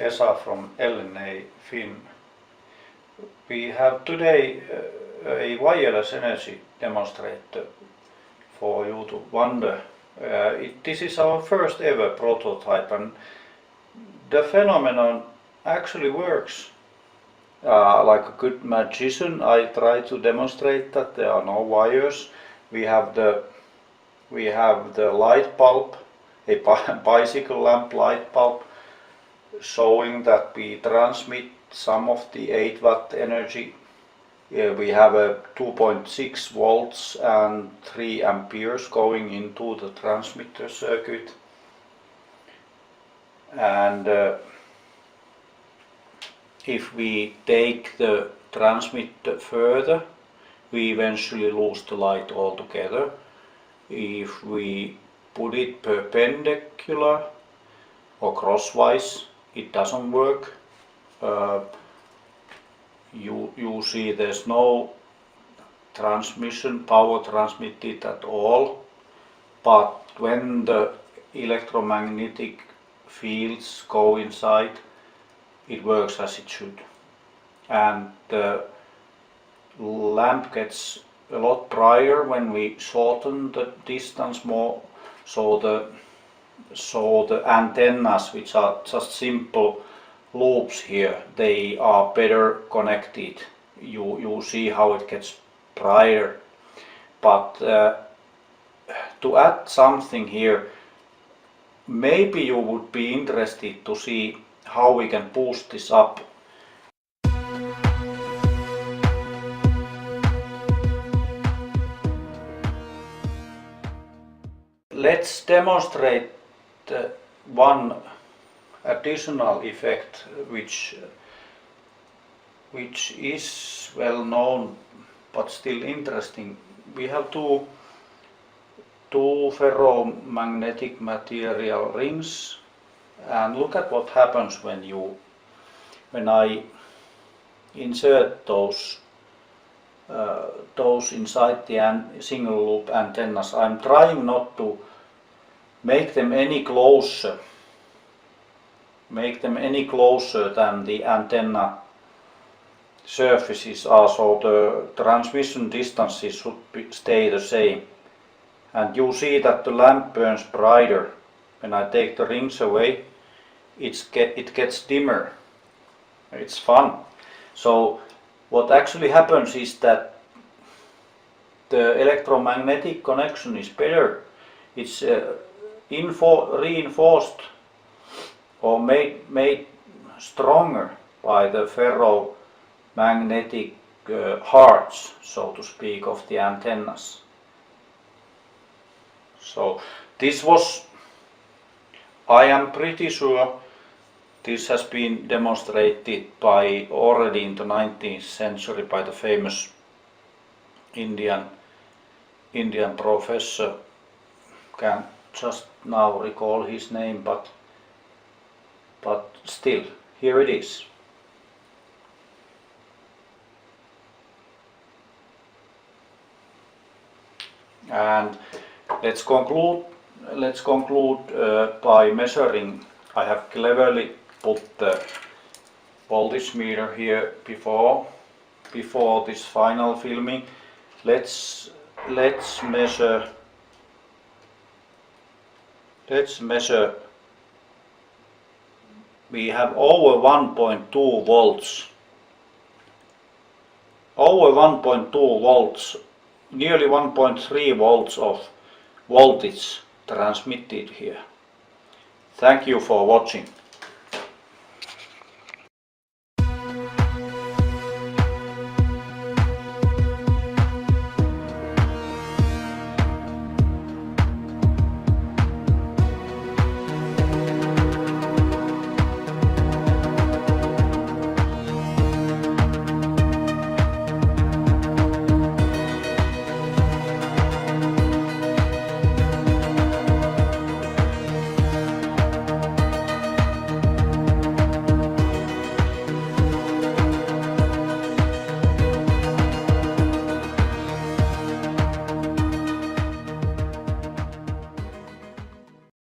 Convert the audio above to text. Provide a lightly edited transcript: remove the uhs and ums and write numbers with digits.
Esa from LNA Fin. We have today a wireless energy demonstrator for you to wonder. This is our first ever prototype, and the phenomenon actually works. Like a good magician, I try to demonstrate that there are no wires. We have the light bulb, a bicycle lamp light bulb, showing that we transmit some of the 8 watt energy. We have a 2.6 volts and 3 amperes going into the transmitter circuit. And if we take the transmitter further, we eventually lose the light altogether. If we put it perpendicular or crosswise, it doesn't work. You see there's no transmission power transmitted at all, but when the electromagnetic fields go inside, it works as it should, and the lamp gets a lot brighter when we shorten the distance more, so the antennas, which are just simple loops here, they are better connected. You see how it gets brighter. But to add something here, maybe you would be interested to see how we can boost this up. Let's demonstrate one additional effect which is well known but still interesting. We have two ferromagnetic material rings, and look at what happens when I insert those inside the single loop antennas. I'm trying not to make them any closer than the antenna surfaces are, so the transmission distances should stay the same. And you see that the lamp burns brighter. When I take the rings away, it gets dimmer. It's fun. So what actually happens is that the electromagnetic connection is better. It's reinforced or made stronger by the ferromagnetic hearts, so to speak, of the antennas. So this was, I am pretty sure this has been demonstrated already in the 19th century by the famous Indian professor. Can't just now recall his name, but still, here it is. And let's conclude by measuring. I have cleverly put the voltage meter here before this final filming. Let's measure. We have over 1.2 volts. Over 1.2 volts, nearly 1.3 volts of voltage transmitted here. Thank you for watching.